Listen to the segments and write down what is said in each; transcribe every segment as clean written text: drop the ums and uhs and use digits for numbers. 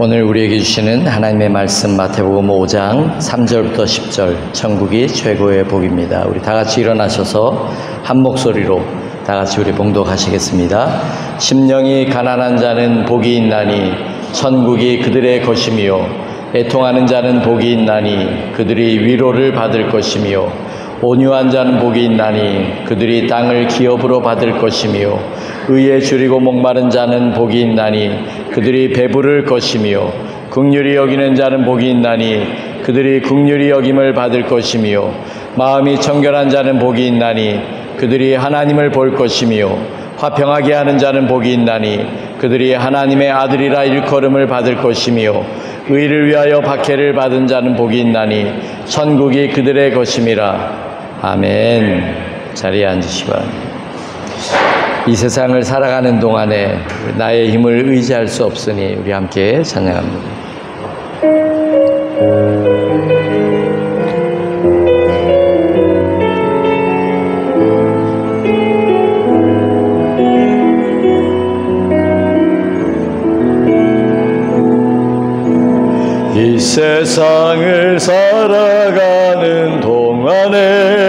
오늘 우리에게 주시는 하나님의 말씀 마태복음 5장 3절부터 10절 천국이 최고의 복입니다. 우리 다 같이 일어나셔서 한 목소리로 다 같이 우리 봉독하시겠습니다. 심령이 가난한 자는 복이 있나니 천국이 그들의 것이며 애통하는 자는 복이 있나니 그들이 위로를 받을 것이며 온유한 자는 복이 있나니 그들이 땅을 기업으로 받을 것이며 의에 줄이고 목마른 자는 복이 있나니 그들이 배부를 것이며 긍휼히 여기는 자는 복이 있나니 그들이 긍휼히 여김을 받을 것이며 마음이 청결한 자는 복이 있나니 그들이 하나님을 볼 것이며 화평하게 하는 자는 복이 있나니 그들이 하나님의 아들이라 일컬음을 받을 것이며 의를 위하여 박해를 받은 자는 복이 있나니 천국이 그들의 것임이라. 아멘. 자리에 앉으시기 바랍니다. 이 세상을 살아가는 동안에 나의 힘을 의지할 수 없으니 우리 함께 찬양합니다. 이 세상을 살아가는 동안에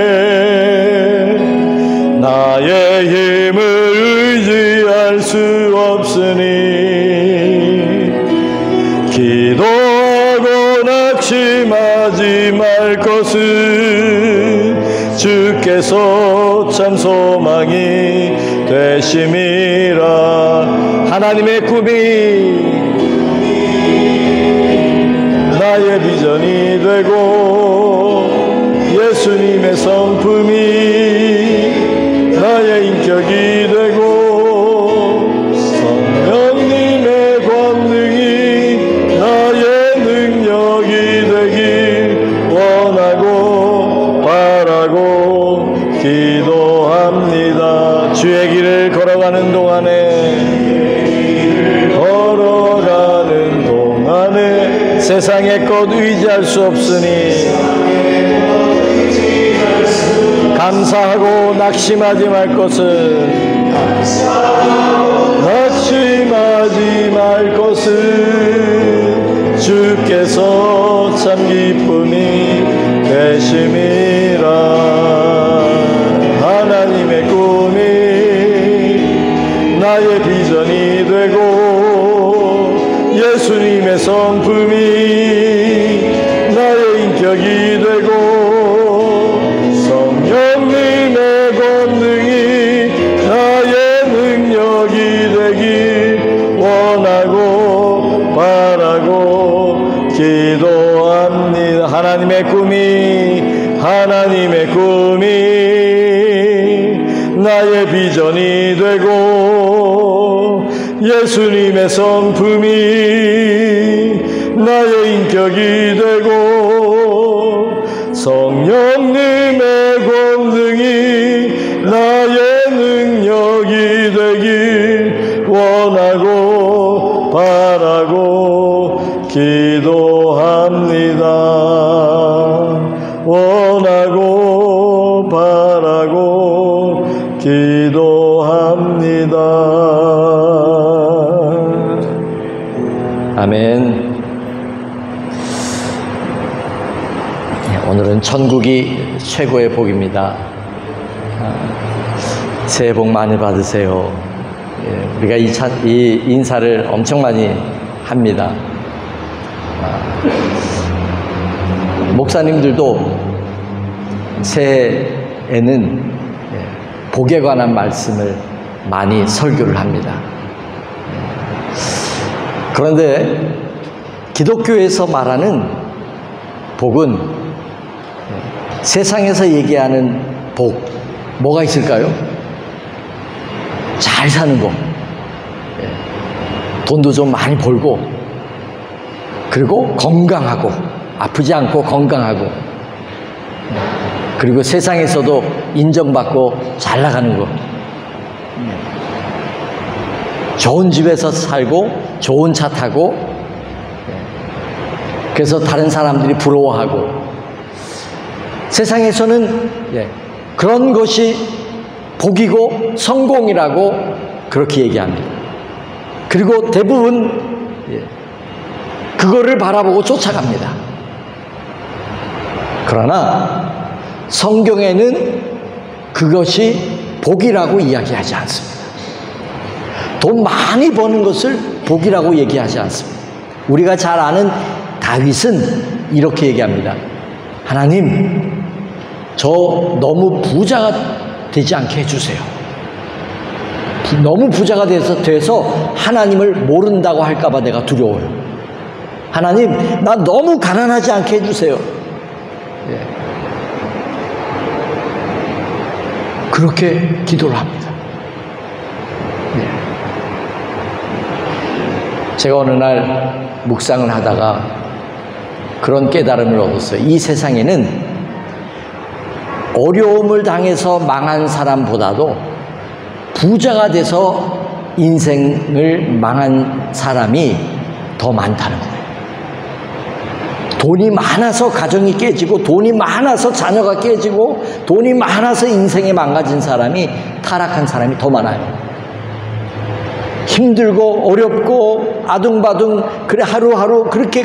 나의 힘을 의지할 수 없으니 기도하고 낙심하지 말 것은 주께서 참 소망이 되심이라. 하나님의 꿈이 나의 비전이 되고 예수님의 성품이 나의 인격이 되고 성령님의 권능이 나의 능력이 되길 원하고 바라고 기도합니다. 주의 길을 걸어가는 동안에 세상의 것 의지할 수 없으니 감사하고 낙심하지 말 것은 주께서 참 기쁨이 되심이라. 하나님의 꿈이 나의 비전이 되고 예수님의 성품이 나의 인격이 되고 성령님의 권능이 나의 능력이 되길 원하고 바라고 기도합니다. 하나님의 꿈이 나의 비전이 되고 예수님의 성품이 나의 인격이 되고 성령님의 권능이 나의 능력이 되길 원하고 바라고 기도합니다. 원하고 바라고 기도합니다. 아멘. 오늘은 천국이 최고의 복입니다. 새해 복 많이 받으세요. 우리가 이 인사를 엄청 많이 합니다. 목사님들도 새해에는 복에 관한 말씀을 많이 설교를 합니다. 그런데 기독교에서 말하는 복은 세상에서 얘기하는 복, 뭐가 있을까요? 잘 사는 거, 돈도 좀 많이 벌고, 그리고 건강하고, 아프지 않고 건강하고, 그리고 세상에서도 인정받고 잘 나가는 거, 좋은 집에서 살고 좋은 차 타고, 그래서 다른 사람들이 부러워하고, 세상에서는 그런 것이 복이고 성공이라고 그렇게 얘기합니다. 그리고 대부분 그거를 바라보고 쫓아갑니다. 그러나 성경에는 그것이 복이라고 이야기하지 않습니다. 돈 많이 버는 것을 복이라고 얘기하지 않습니다. 우리가 잘 아는 다윗은 이렇게 얘기합니다. 하나님, 저 너무 부자가 되지 않게 해주세요. 너무 부자가 돼서 하나님을 모른다고 할까봐 내가 두려워요. 하나님, 나 너무 가난하지 않게 해주세요. 예. 그렇게 기도를 합니다. 예. 제가 어느 날 묵상을 하다가 그런 깨달음을 얻었어요. 이 세상에는 어려움을 당해서 망한 사람보다도 부자가 돼서 인생을 망한 사람이 더 많다는 거예요. 돈이 많아서 가정이 깨지고, 돈이 많아서 자녀가 깨지고, 돈이 많아서 인생이 망가진 사람이, 타락한 사람이 더 많아요. 힘들고 어렵고 아둥바둥 그래 하루하루 그렇게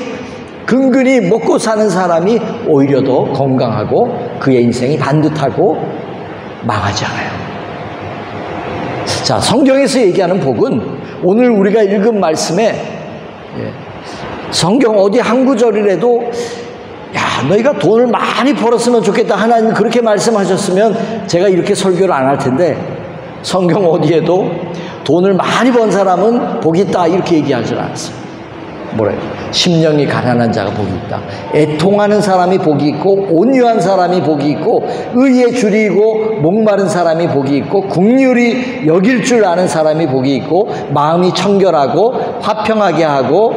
근근히 먹고 사는 사람이 오히려 더 건강하고 그의 인생이 반듯하고 망하지 않아요. 자, 성경에서 얘기하는 복은 오늘 우리가 읽은 말씀에 성경 어디 한 구절이라도 야, 너희가 돈을 많이 벌었으면 좋겠다, 하나님 그렇게 말씀하셨으면 제가 이렇게 설교를 안 할 텐데, 성경 어디에도 돈을 많이 번 사람은 복이 있다 이렇게 얘기하지 않았어요. 뭐래요? 심령이 가난한 자가 복이 있다. 애통하는 사람이 복이 있고, 온유한 사람이 복이 있고, 의에 줄이고 목마른 사람이 복이 있고, 긍휼히 여길 줄 아는 사람이 복이 있고, 마음이 청결하고 화평하게 하고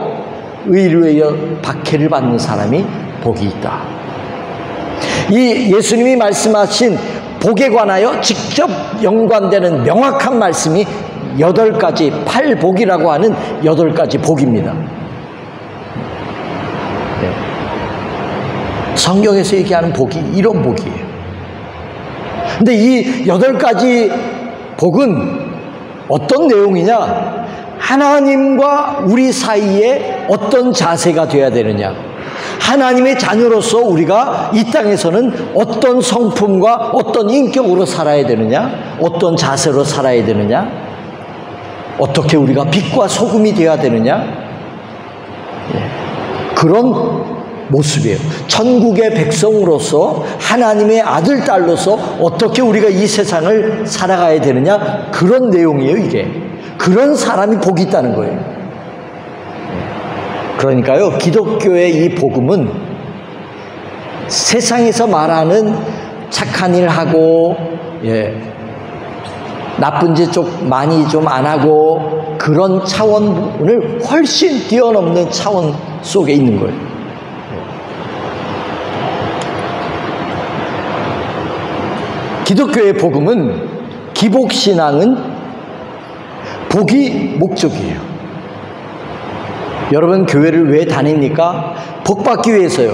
의를 위하여 박해를 받는 사람이 복이 있다. 이 예수님이 말씀하신 복에 관하여 직접 연관되는 명확한 말씀이 8가지, 8복이라고 하는 8가지 복입니다. 네. 성경에서 얘기하는 복이 이런 복이에요. 근데 이 8가지 복은 어떤 내용이냐? 하나님과 우리 사이에 어떤 자세가 되어야 되느냐, 하나님의 자녀로서 우리가 이 땅에서는 어떤 성품과 어떤 인격으로 살아야 되느냐, 어떤 자세로 살아야 되느냐, 어떻게 우리가 빛과 소금이 되어야 되느냐, 그런 모습이에요. 천국의 백성으로서, 하나님의 아들, 딸로서 어떻게 우리가 이 세상을 살아가야 되느냐, 그런 내용이에요. 이게 그런 사람이 복이 있다는 거예요. 그러니까요, 기독교의 이 복음은 세상에서 말하는 착한 일 하고, 나쁜 짓 좀 많이 좀 안 하고, 그런 차원을 훨씬 뛰어넘는 차원 속에 있는 거예요. 기독교의 복음은, 기복신앙은 복이 목적이에요. 여러분, 교회를 왜 다닙니까? 복 받기 위해서요.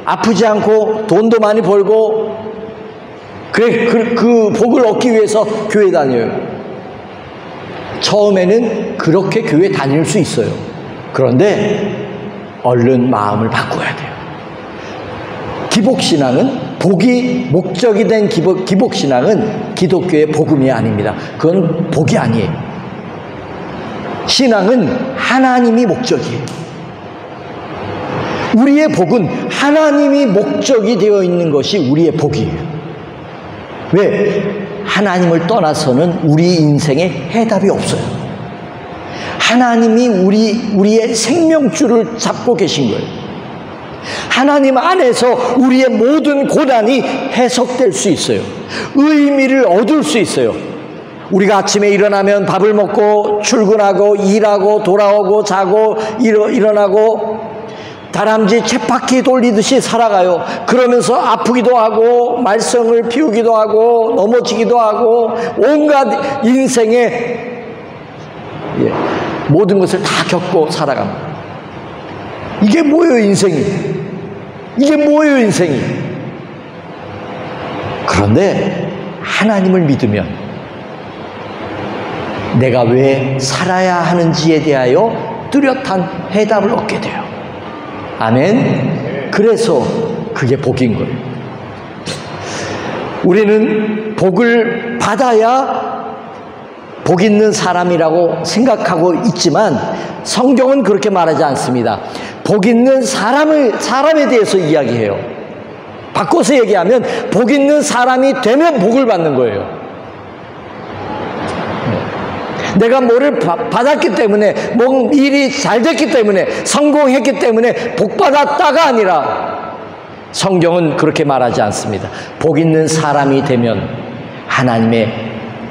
아프지 않고 돈도 많이 벌고, 그 복을 얻기 위해서 교회 다녀요. 처음에는 그렇게 교회 다닐 수 있어요. 그런데 얼른 마음을 바꿔야 돼요. 기복신앙은, 복이 목적이 된 기복신앙은 기독교의 복음이 아닙니다. 그건 복이 아니에요. 신앙은 하나님이 목적이에요. 우리의 복은 하나님이 목적이 되어 있는 것이 우리의 복이에요. 왜? 하나님을 떠나서는 우리 인생에 해답이 없어요. 하나님이 우리의 생명줄을 잡고 계신 거예요. 하나님 안에서 우리의 모든 고난이 해석될 수 있어요. 의미를 얻을 수 있어요. 우리가 아침에 일어나면 밥을 먹고 출근하고 일하고 돌아오고 자고 일어나고 다람쥐 쳇바퀴 돌리듯이 살아가요. 그러면서 아프기도 하고 말썽을 피우기도 하고 넘어지기도 하고 온갖 인생의 모든 것을 다 겪고 살아갑니다. 이게 뭐예요, 인생이? 이게 뭐예요, 인생이? 그런데 하나님을 믿으면 내가 왜 살아야 하는지에 대하여 뚜렷한 해답을 얻게 돼요. 아멘. 그래서 그게 복인 거예요. 우리는 복을 받아야 복 있는 사람이라고 생각하고 있지만 성경은 그렇게 말하지 않습니다. 복 있는 사람에 대해서 이야기해요. 바꿔서 얘기하면 복 있는 사람이 되면 복을 받는 거예요. 내가 뭐를 받았기 때문에, 뭐 일이 잘 됐기 때문에, 성공했기 때문에 복 받았다가 아니라 성경은 그렇게 말하지 않습니다. 복 있는 사람이 되면 하나님의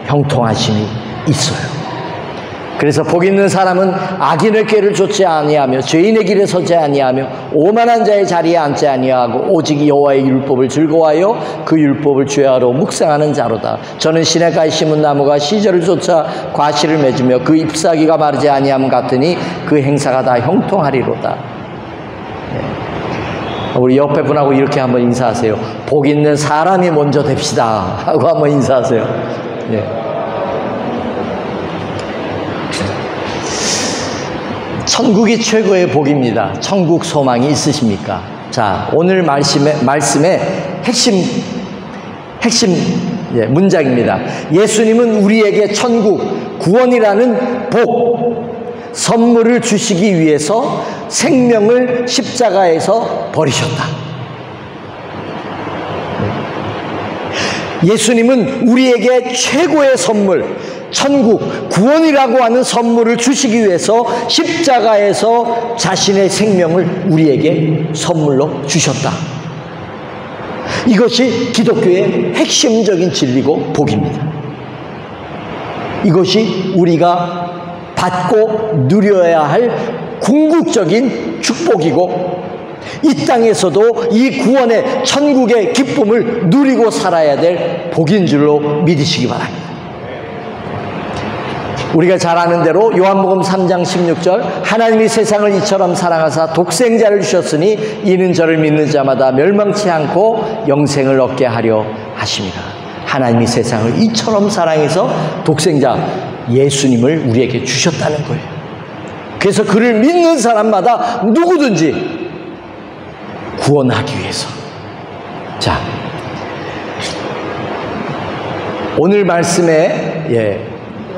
형통하심이 있어요. 그래서 복 있는 사람은 악인의 꾀를 좇지 아니하며 죄인의 길에 서지 아니하며 오만한 자의 자리에 앉지 아니하고 오직 여호와의 율법을 즐거워하여 그 율법을 죄하러 묵상하는 자로다. 저는 시냇가에 심은 나무가 시절을 쫓아 과실을 맺으며 그 잎사귀가 마르지 아니함 같으니 그 행사가 다 형통하리로다. 우리 옆에 분하고 이렇게 한번 인사하세요. 복 있는 사람이 먼저 됩시다 하고 한번 인사하세요. 천국이 최고의 복입니다. 천국 소망이 있으십니까? 자, 오늘 말씀의 핵심 문장입니다. 예수님은 우리에게 천국, 구원이라는 복, 선물을 주시기 위해서 생명을 십자가에서 버리셨다. 예수님은 우리에게 최고의 선물, 천국, 구원이라고 하는 선물을 주시기 위해서 십자가에서 자신의 생명을 우리에게 선물로 주셨다. 이것이 기독교의 핵심적인 진리고 복입니다. 이것이 우리가 받고 누려야 할 궁극적인 축복이고 이 땅에서도 이 구원의 천국의 기쁨을 누리고 살아야 될 복인 줄로 믿으시기 바랍니다. 우리가 잘 아는 대로 요한복음 3장 16절 하나님이 세상을 이처럼 사랑하사 독생자를 주셨으니 이는 저를 믿는 자마다 멸망치 않고 영생을 얻게 하려 하심이라. 하나님이 세상을 이처럼 사랑해서 독생자 예수님을 우리에게 주셨다는 거예요. 그래서 그를 믿는 사람마다 누구든지 구원하기 위해서. 자, 오늘 말씀에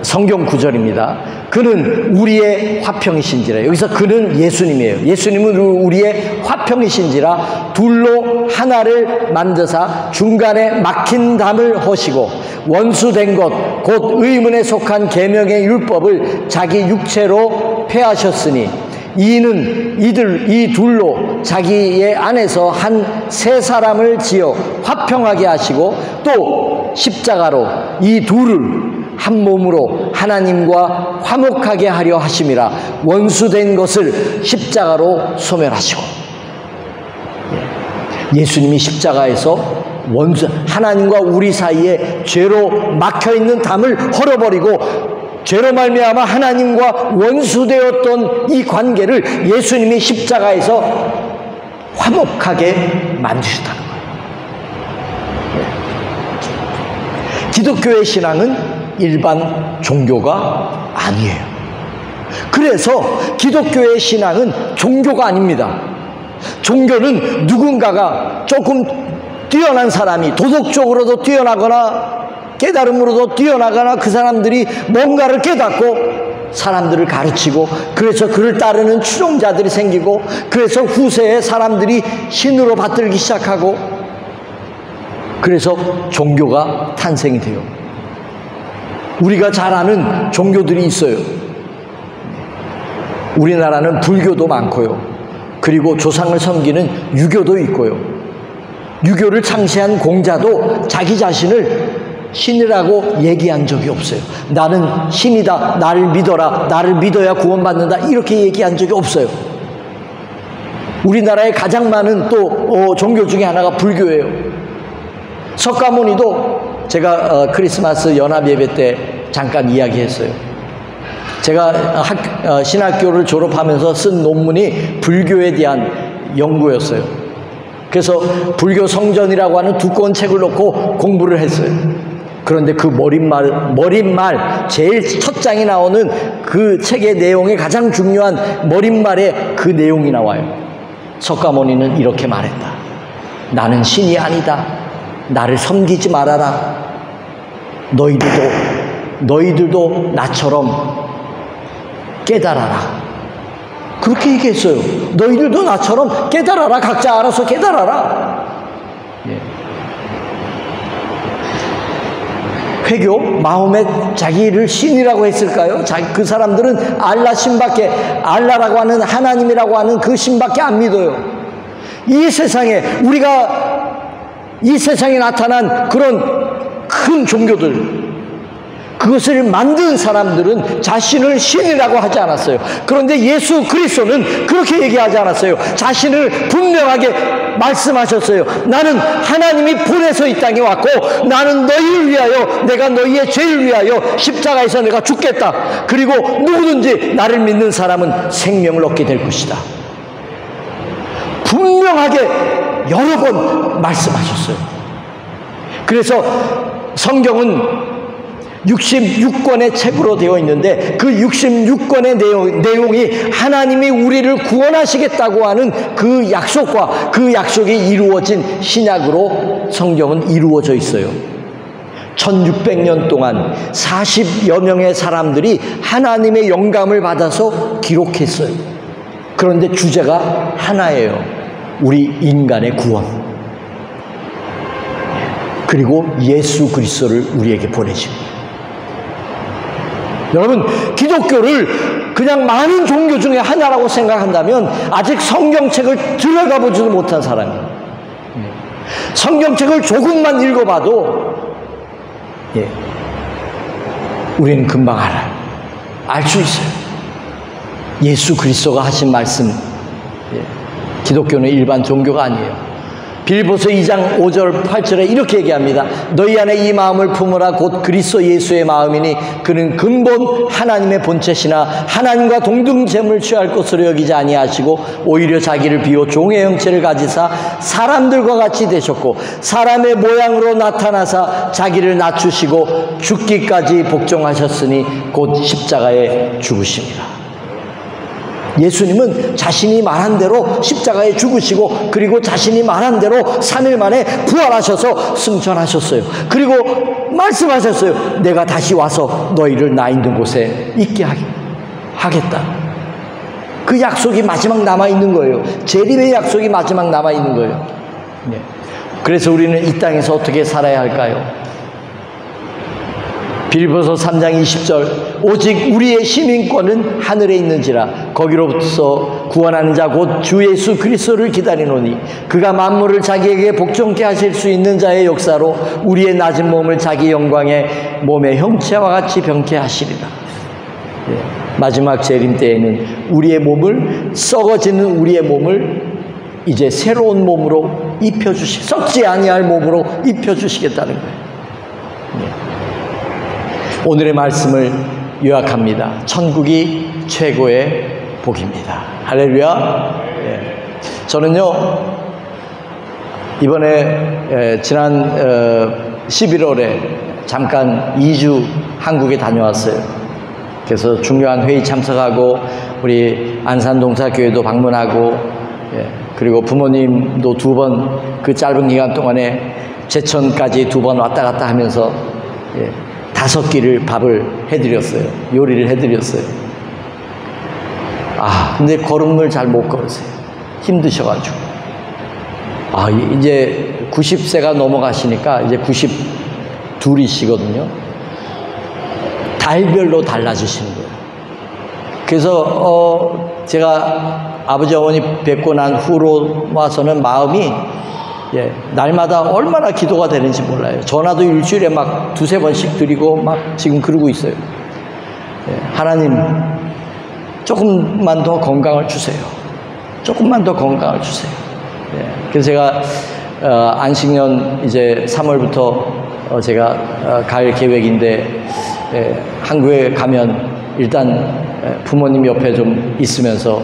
성경 구절입니다. 그는 우리의 화평이신지라. 여기서 그는 예수님이에요. 예수님은 우리의 화평이신지라 둘로 하나를 만드사 중간에 막힌 담을 허시고 원수된 것 곧 의문에 속한 계명의 율법을 자기 육체로 폐하셨으니 이는 이 둘로 자기의 안에서 한 세 사람을 지어 화평하게 하시고 또 십자가로 이 둘을 한 몸으로 하나님과 화목하게 하려 하심이라. 원수된 것을 십자가로 소멸하시고. 예수님이 십자가에서 하나님과 우리 사이에 죄로 막혀있는 담을 헐어버리고 죄로 말미암아 하나님과 원수되었던 이 관계를 예수님이 십자가에서 화목하게 만드셨다는 거예요. 기독교의 신앙은 일반 종교가 아니에요. 그래서 기독교의 신앙은 종교가 아닙니다. 종교는 누군가가 조금 뛰어난 사람이 도덕적으로도 뛰어나거나 깨달음으로도 뛰어나거나 그 사람들이 뭔가를 깨닫고 사람들을 가르치고 그래서 그를 따르는 추종자들이 생기고 그래서 후세에 사람들이 신으로 받들기 시작하고 그래서 종교가 탄생이 돼요. 우리가 잘 아는 종교들이 있어요. 우리나라는 불교도 많고요. 그리고 조상을 섬기는 유교도 있고요. 유교를 창시한 공자도 자기 자신을 신이라고 얘기한 적이 없어요. 나는 신이다, 나를 믿어라, 나를 믿어야 구원받는다 이렇게 얘기한 적이 없어요. 우리나라에 가장 많은 또 종교 중에 하나가 불교예요. 석가모니도 제가 크리스마스 연합 예배 때 잠깐 이야기했어요. 제가 신학교를 졸업하면서 쓴 논문이 불교에 대한 연구였어요. 그래서 불교 성전이라고 하는 두꺼운 책을 놓고 공부를 했어요. 그런데 그 머릿말 제일 첫 장에 나오는 그 책의 내용의 가장 중요한 머릿말에 그 내용이 나와요. 석가모니는 이렇게 말했다. 나는 신이 아니다. 나를 섬기지 말아라. 너희들도 나처럼 깨달아라. 그렇게 얘기했어요. 너희들도 나처럼 깨달아라. 각자 알아서 깨달아라. 예. 회교 마음에 자기를 신이라고 했을까요? 그 사람들은 알라 신밖에, 알라라고 하는 하나님이라고 하는 그 신밖에 안 믿어요. 이 세상에 이 세상에 나타난 그런 큰 종교들, 그것을 만든 사람들은 자신을 신이라고 하지 않았어요. 그런데 예수 그리스도는 그렇게 얘기하지 않았어요. 자신을 분명하게 말씀하셨어요. 나는 하나님이 보내서 이 땅에 왔고, 나는 너희를 위하여, 내가 너희의 죄를 위하여 십자가에서 내가 죽겠다. 그리고 누구든지 나를 믿는 사람은 생명을 얻게 될 것이다. 분명하게 여러 번 말씀하셨어요. 그래서 성경은 66권의 책으로 되어 있는데, 그 66권의 내용이 하나님이 우리를 구원하시겠다고 하는 그 약속과 그 약속이 이루어진 신약으로 성경은 이루어져 있어요. 1600년 동안 40여 명의 사람들이 하나님의 영감을 받아서 기록했어요. 그런데 주제가 하나예요. 우리 인간의 구원. 그리고 예수 그리스도를 우리에게 보내십니다. 여러분, 기독교를 그냥 많은 종교 중에 하나라고 생각한다면 아직 성경책을 들어가보지도 못한 사람이에요. 성경책을 조금만 읽어봐도 우리는 금방 알아요. 알 수 있어요. 예수 그리스도가 하신 말씀. 기독교는 일반 종교가 아니에요. 빌보서 2장 5절 8절에 이렇게 얘기합니다. 너희 안에 이 마음을 품으라. 곧 그리스도 예수의 마음이니 그는 근본 하나님의 본체시나 하나님과 동등됨을 취할 것으로 여기지 아니하시고 오히려 자기를 비워 종의 형체를 가지사 사람들과 같이 되셨고 사람의 모양으로 나타나사 자기를 낮추시고 죽기까지 복종하셨으니 곧 십자가에 죽으십니다. 예수님은 자신이 말한 대로 십자가에 죽으시고 그리고 자신이 말한 대로 3일 만에 부활하셔서 승천하셨어요. 그리고 말씀하셨어요. 내가 다시 와서 너희를 나 있는 곳에 있게 하겠다. 그 약속이 마지막 남아있는 거예요. 재림의 약속이 마지막 남아있는 거예요. 그래서 우리는 이 땅에서 어떻게 살아야 할까요? 빌보서 3장 20절 오직 우리의 시민권은 하늘에 있는지라 거기로부터 구원하는 자 곧 주 예수 그리스도를 기다리노니 그가 만물을 자기에게 복종케 하실 수 있는 자의 역사로 우리의 낮은 몸을 자기 영광의 몸의 형체와 같이 병케 하시리라. 마지막 재림 때에는 우리의 몸을, 썩어지는 우리의 몸을 이제 새로운 몸으로 썩지 아니할 몸으로 입혀주시겠다는 거예요. 오늘의 말씀을 요약합니다. 천국이 최고의 복입니다. 할렐루야. 저는요 이번에 지난 11월에 잠깐 2주 한국에 다녀왔어요. 그래서 중요한 회의 참석하고 우리 안산동사교회도 방문하고 그리고 부모님도 2번 그 짧은 기간 동안에 제천까지 2번 왔다 갔다 하면서 5끼를 밥을 해드렸어요. 요리를 해드렸어요. 근데 걸음을 잘 못 걸으세요. 힘드셔가지고. 이제 90세가 넘어가시니까 이제 92이시거든요. 달별로 달라지시는 거예요. 그래서 제가 아버지 어머니 뵙고 난 후로 와서는 마음이 날마다 얼마나 기도가 되는지 몰라요. 전화도 일주일에 막 2-3번씩 드리고 막 지금 그러고 있어요. 하나님 조금만 더 건강을 주세요. 조금만 더 건강을 주세요. 그래서 제가 안식년 이제 3월부터 제가 갈 계획인데 한국에 가면 일단 부모님 옆에 좀 있으면서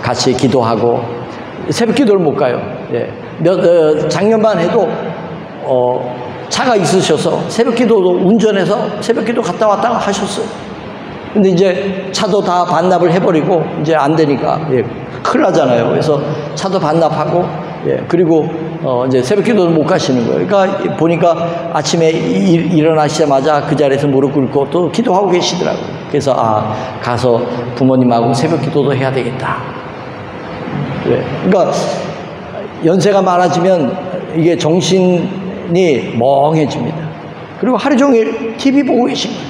같이 기도하고 새벽 기도를 못 가요. 작년만 해도 차가 있으셔서 새벽 기도도 운전해서 새벽 기도 갔다 왔다가 하셨어요. 근데 이제 차도 다 반납을 해버리고 이제 안 되니까 큰일 나잖아요. 그래서 차도 반납하고 그리고 이제 새벽기도도 못 가시는 거예요. 그러니까 보니까 아침에 일어나시자마자 그 자리에서 무릎 꿇고 또 기도하고 계시더라고요. 그래서 가서 부모님하고 새벽기도도 해야 되겠다. 그러니까 연세가 많아지면 이게 정신이 멍해집니다. 그리고 하루 종일 TV 보고 계신 거예요.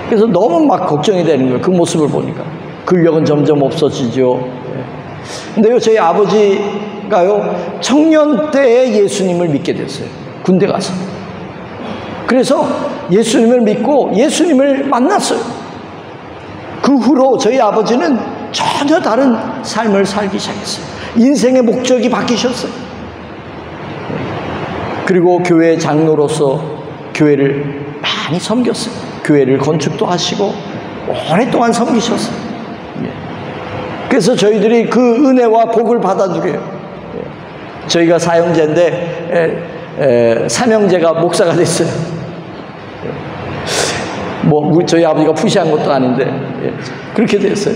그래서 너무 막 걱정이 되는 거예요. 그 모습을 보니까. 근력은 점점 없어지죠. 근데요, 저희 아버지가요, 청년 때에 예수님을 믿게 됐어요. 군대 가서. 그래서 예수님을 믿고 예수님을 만났어요. 그 후로 저희 아버지는 전혀 다른 삶을 살기 시작했어요. 인생의 목적이 바뀌셨어요. 그리고 교회 장로로서 교회를 많이 섬겼어요. 교회를 건축도 하시고 오랫동안 섬기셨어요. 그래서 저희들이 그 은혜와 복을 받아들여요. 저희가 사형제인데 삼형제가 목사가 됐어요. 뭐 저희 아버지가 푸시한 것도 아닌데 그렇게 됐어요.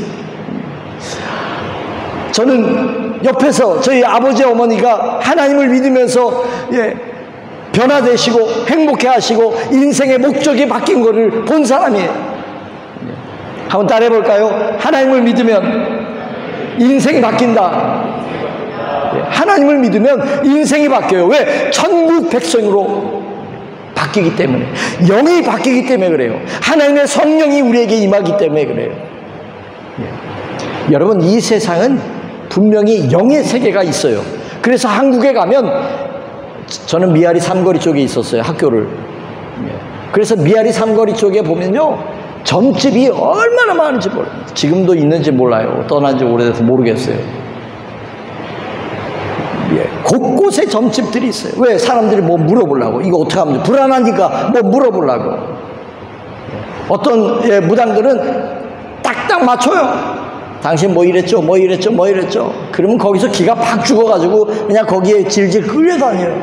저는 옆에서 저희 아버지 어머니가 하나님을 믿으면서 변화되시고 행복해하시고 인생의 목적이 바뀐 것을 본 사람이에요. 한번 따라해 볼까요? 하나님을 믿으면 인생이 바뀐다. 하나님을 믿으면 인생이 바뀌어요. 왜? 천국 백성으로 바뀌기 때문에, 영이 바뀌기 때문에 그래요. 하나님의 성령이 우리에게 임하기 때문에 그래요. 여러분, 이 세상은 분명히 영의 세계가 있어요. 그래서 한국에 가면, 저는 미아리 삼거리 쪽에 있었어요, 학교를. 그래서 미아리 삼거리 쪽에 보면요, 점집이 얼마나 많은지 몰라요. 지금도 있는지 몰라요. 떠난 지 오래돼서 모르겠어요. 곳곳에 점집들이 있어요. 왜? 사람들이 뭐 물어보려고. 이거 어떻게 하면 돼? 불안하니까 뭐 물어보려고. 어떤 무당들은 딱딱 맞춰요. 당신 뭐 이랬죠? 뭐 이랬죠? 뭐 이랬죠? 그러면 거기서 기가 팍 죽어가지고 그냥 거기에 질질 끌려다녀요.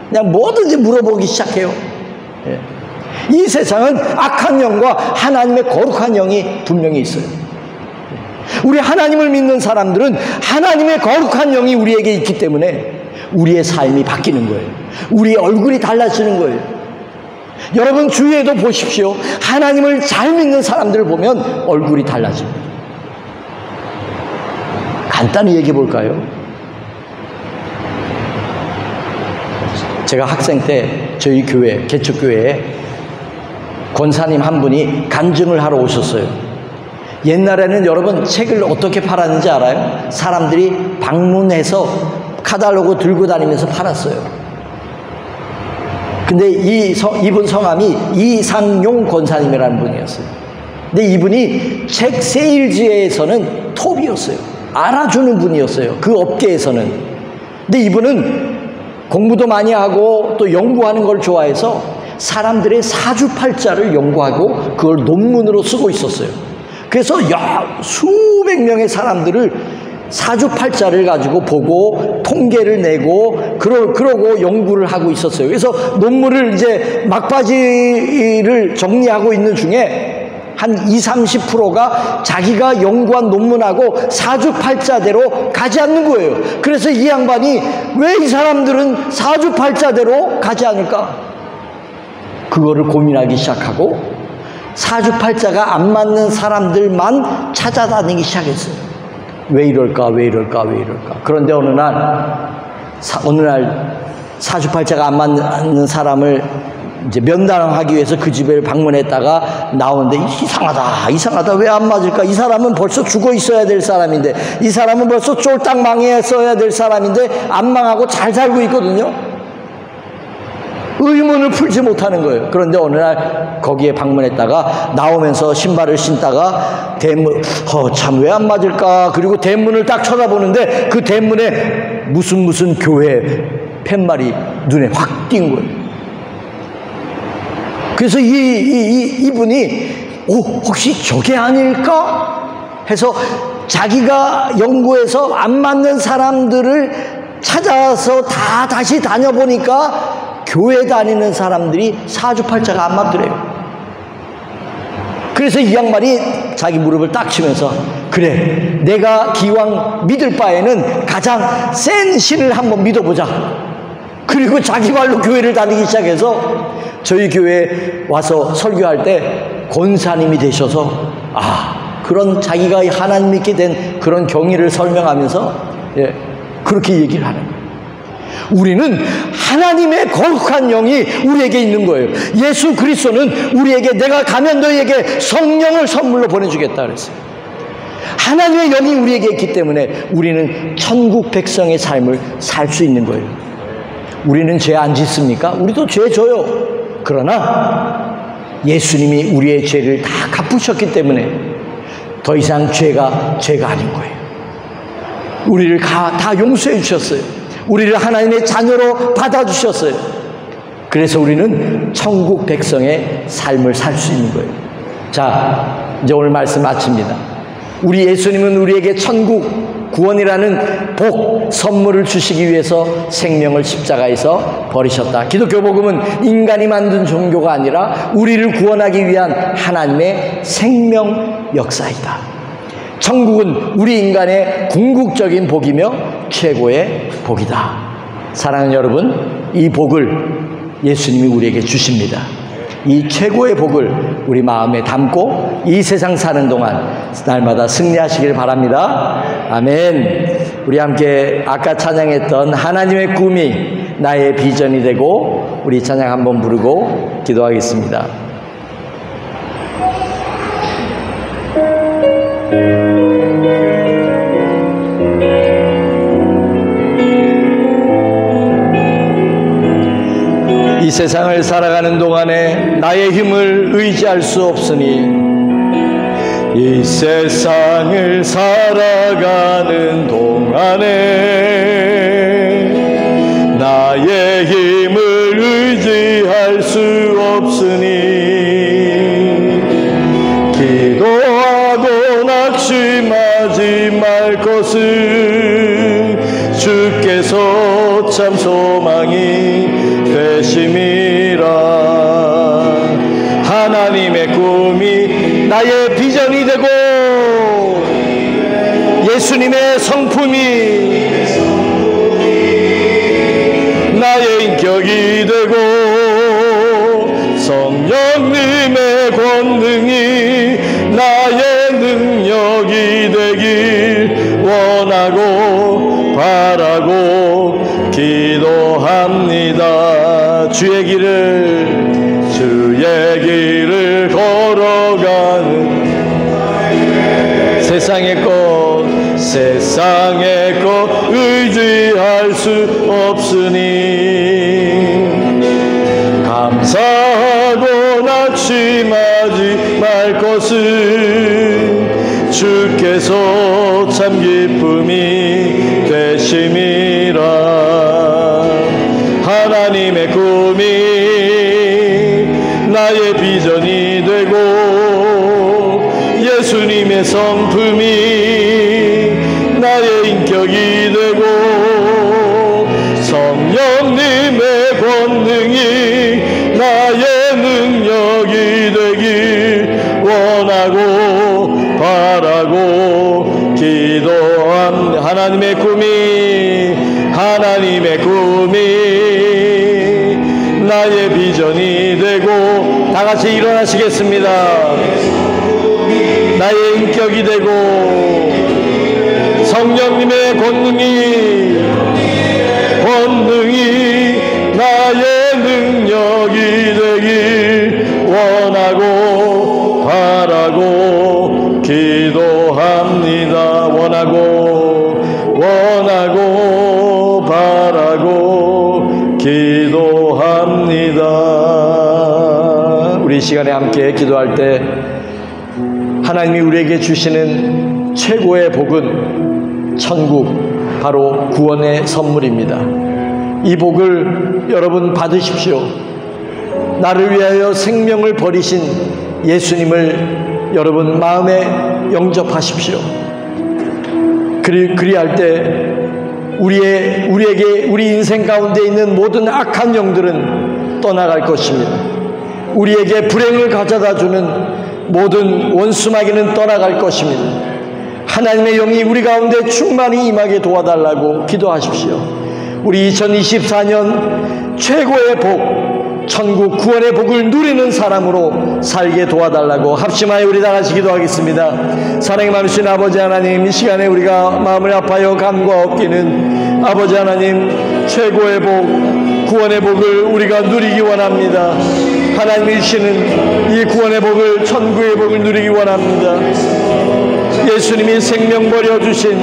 그냥 뭐든지 물어보기 시작해요. 이 세상은 악한 영과 하나님의 거룩한 영이 분명히 있어요. 우리 하나님을 믿는 사람들은 하나님의 거룩한 영이 우리에게 있기 때문에 우리의 삶이 바뀌는 거예요. 우리의 얼굴이 달라지는 거예요. 여러분 주위에도 보십시오. 하나님을 잘 믿는 사람들을 보면 얼굴이 달라집니다. 간단히 얘기해 볼까요? 제가 학생 때 저희 교회, 개척교회에 권사님 한 분이 간증을 하러 오셨어요. 옛날에는 여러분 책을 어떻게 팔았는지 알아요? 사람들이 방문해서 카탈로그 들고 다니면서 팔았어요. 근데 이분 성함이 이상용 권사님이라는 분이었어요. 근데 이분이 책 세일즈에서는 톱이었어요. 알아주는 분이었어요. 그 업계에서는. 근데 이분은 공부도 많이 하고 또 연구하는 걸 좋아해서 사람들의 사주팔자를 연구하고 그걸 논문으로 쓰고 있었어요. 그래서 수백 명의 사람들을 사주팔자를 가지고 보고 통계를 내고 그러고 연구를 하고 있었어요. 그래서 논문을 이제 막바지를 정리하고 있는 중에 한 20-30%가 자기가 연구한 논문하고 사주팔자대로 가지 않는 거예요. 그래서 이 양반이 왜 이 사람들은 사주팔자대로 가지 않을까? 그거를 고민하기 시작하고 사주팔자가 안 맞는 사람들만 찾아다니기 시작했어요. 왜 이럴까? 왜 이럴까? 왜 이럴까? 그런데 어느 날 사주팔자가 안 맞는 사람을 이제 면담하기 위해서 그 집에 방문했다가 나오는데 이상하다 왜 안 맞을까? 이 사람은 벌써 죽어 있어야 될 사람인데, 이 사람은 벌써 쫄딱 망했어야 될 사람인데 안 망하고 잘 살고 있거든요. 의문을 풀지 못하는 거예요. 그런데 어느 날 거기에 방문했다가 나오면서 신발을 신다가 대문, 참 왜 안 맞을까? 그리고 대문을 딱 쳐다보는데 그 대문에 무슨 교회 팻말이 눈에 확 띈 거예요. 그래서 이분이 혹시 저게 아닐까? 해서 자기가 연구해서 안 맞는 사람들을 찾아서 다시 다녀보니까 교회 다니는 사람들이 사주팔자가 안 맞더래요. 그래서 이 양반이 자기 무릎을 딱 치면서, 그래, 내가 기왕 믿을 바에는 가장 센 신을 한번 믿어보자. 그리고 자기 말로 교회를 다니기 시작해서 저희 교회에 와서 설교할 때 권사님이 되셔서, 그런 자기가 하나님 믿게 된 그런 경위를 설명하면서 그렇게 얘기를 하는 거예요. 우리는 하나님의 거룩한 영이 우리에게 있는 거예요. 예수 그리스도는 우리에게, 내가 가면 너희에게 성령을 선물로 보내주겠다 그랬어요. 하나님의 영이 우리에게 있기 때문에 우리는 천국 백성의 삶을 살 수 있는 거예요. 우리는 죄 안 짓습니까? 우리도 죄 져요. 그러나 예수님이 우리의 죄를 다 갚으셨기 때문에 더 이상 죄가 아닌 거예요. 우리를 다 용서해 주셨어요. 우리를 하나님의 자녀로 받아주셨어요. 그래서 우리는 천국 백성의 삶을 살 수 있는 거예요. 자, 이제 오늘 말씀 마칩니다. 우리 예수님은 우리에게 천국 구원이라는 복, 선물을 주시기 위해서 생명을 십자가에서 버리셨다. 기독교 복음은 인간이 만든 종교가 아니라 우리를 구원하기 위한 하나님의 생명 역사이다. 천국은 우리 인간의 궁극적인 복이며 최고의 복이다. 사랑하는 여러분, 이 복을 예수님이 우리에게 주십니다. 이 최고의 복을 우리 마음에 담고 이 세상 사는 동안 날마다 승리하시길 바랍니다. 아멘. 우리 함께 아까 찬양했던 하나님의 꿈이 나의 비전이 되고, 우리 찬양 한번 부르고 기도하겠습니다. 이 세상을 살아가는 동안에 나의 힘을 의지할 수 없으니, 이 세상을 살아가는 동안에 나의 힘을 의지할 수 없으니, 기도하고 낙심하지 말 것을 주께서 참 소망이 되심이라. 하나님의 꿈이 나의 비전이 되고, 예수님의 성품이 나의 인격이 되고, 성령님의 권능이 나의 능력이 되길 원하고 바라고 기도합니다. 주의 길을 걸어가는 세상의 것 의지할 수 없으니, 감사하고 낙심하지 말 것을 주께서 참 기쁨이 되심이라. 하나님의 꿈이 나의 비전이 되고, 예수님의 성품이 나의 인격이 되고, 성령님의 권능이 나의 능력이 되길 원하고 바라고 기도한 하나님의 꿈이 나의 비전이 되고, 다 같이 일어나시겠습니다. 나의 인격이 되고, 성령님의 권능이 나의 능력이 되길 원하고 바라고 기도합니다. 원하고 바라고 기도합니다. 우리 시간에 함께 기도할 때 하나님이 우리에게 주시는 최고의 복은 천국, 바로 구원의 선물입니다. 이 복을 여러분 받으십시오. 나를 위하여 생명을 버리신 예수님을 여러분 마음에 영접하십시오. 그리할 때 우리에게 우리 인생 가운데 있는 모든 악한 영들은 떠나갈 것입니다. 우리에게 불행을 가져다 주는 모든 원수마귀는 떠나갈 것입니다. 하나님의 영이 우리 가운데 충만히 임하게 도와달라고 기도하십시오. 우리 2024년 최고의 복, 천국 구원의 복을 누리는 사람으로 살게 도와달라고 합심하여 우리 다같이 기도하겠습니다. 사랑이 많으신 아버지 하나님, 이 시간에 우리가 마음을 아파요 간구하 없기는 아버지 하나님, 최고의 복, 구원의 복을 우리가 누리기 원합니다. 하나님이 주시는 이 구원의 복을, 천국의 복을 누리기 원합니다. 예수님이 생명 버려주신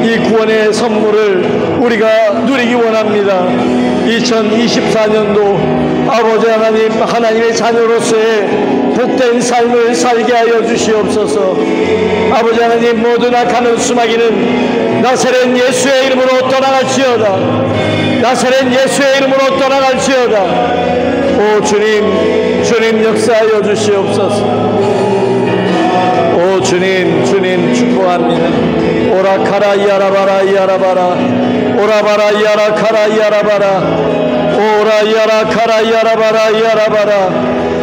이 구원의 선물을 우리가 누리기 원합니다. 2024년도 아버지 하나님, 하나님의 자녀로서의 복된 삶을 살게 하여 주시옵소서. 아버지 하나님, 모든 악한 원수마귀는 나사렛 예수의 이름으로 떠나갈지어다. 나사렛 예수의 이름으로 떠나갈지어다. 오 주님, 주님 역사하여 주시옵소서. 오 주님, 주님 축복합니다. 오라카라 이아라바라 이아라바라 오라바라 이아라카라 이아라바라 오라 이아라카라 이아라바라 이아라바라.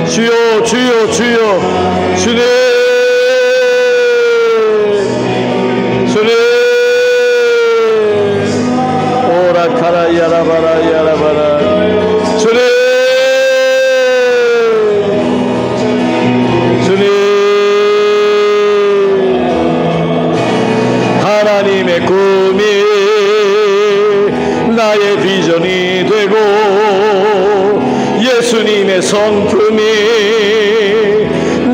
주여 주여 주여, 주님 주님. 오라카라 이아라바라 이아라바라. 주님 주님. 하나님의 꿈이 나의 비전이 되고 예수님의 성품이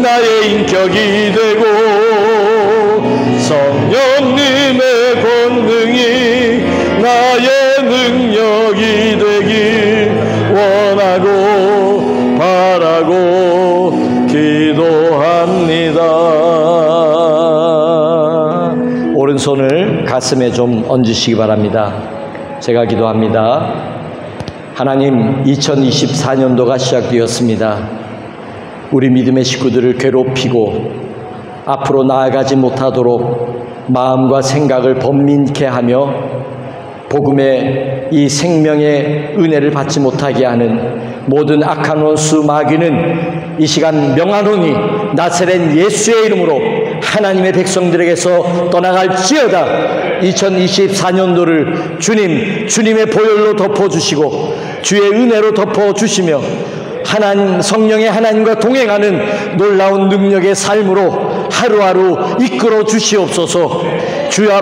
나의 인격이 되고 성령님의 권능이 나의 능력이 되길 원하고 바라고 기도합니다. 오른손을 가슴에 좀 얹으시기 바랍니다. 제가 기도합니다. 하나님, 2024년도가 시작되었습니다. 우리 믿음의 식구들을 괴롭히고 앞으로 나아가지 못하도록 마음과 생각을 번민케 하며 복음의 이 생명의 은혜를 받지 못하게 하는 모든 악한 원수 마귀는 이 시간 명하노니 나사렛 예수의 이름으로 하나님의 백성들에게서 떠나갈지어다. 2024년도를 주님의 보혈로 덮어주시고 주의 은혜로 덮어주시며 하나님, 성령의 하나님과 동행하는 놀라운 능력의 삶으로 하루하루 이끌어 주시옵소서.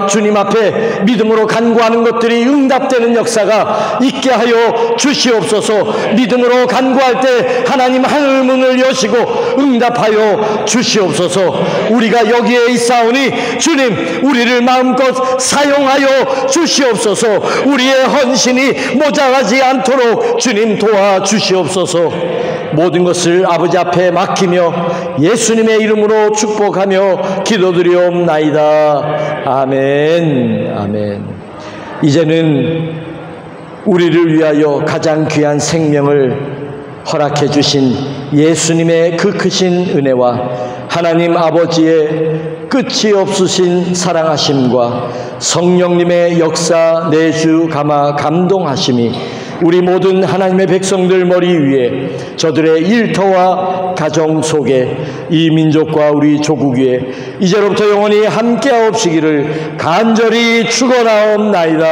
주님 앞에 믿음으로 간구하는 것들이 응답되는 역사가 있게 하여 주시옵소서. 믿음으로 간구할 때 하나님 하늘 문을 여시고 응답하여 주시옵소서. 우리가 여기에 있사오니 주님, 우리를 마음껏 사용하여 주시옵소서. 우리의 헌신이 모자라지 않도록 주님 도와주시옵소서. 모든 것을 아버지 앞에 맡기며 예수님의 이름으로 축복하며 기도드리옵나이다. 아멘. 아멘. 이제는 우리를 위하여 가장 귀한 생명을 허락해 주신 예수님의 그 크신 은혜와 하나님 아버지의 끝이 없으신 사랑하심과 성령님의 역사 내주 감화 감동하심이 우리 모든 하나님의 백성들 머리 위에, 저들의 일터와 가정 속에, 이 민족과 우리 조국 위에 이제로부터 영원히 함께하옵시기를 간절히 축원하옵나이다.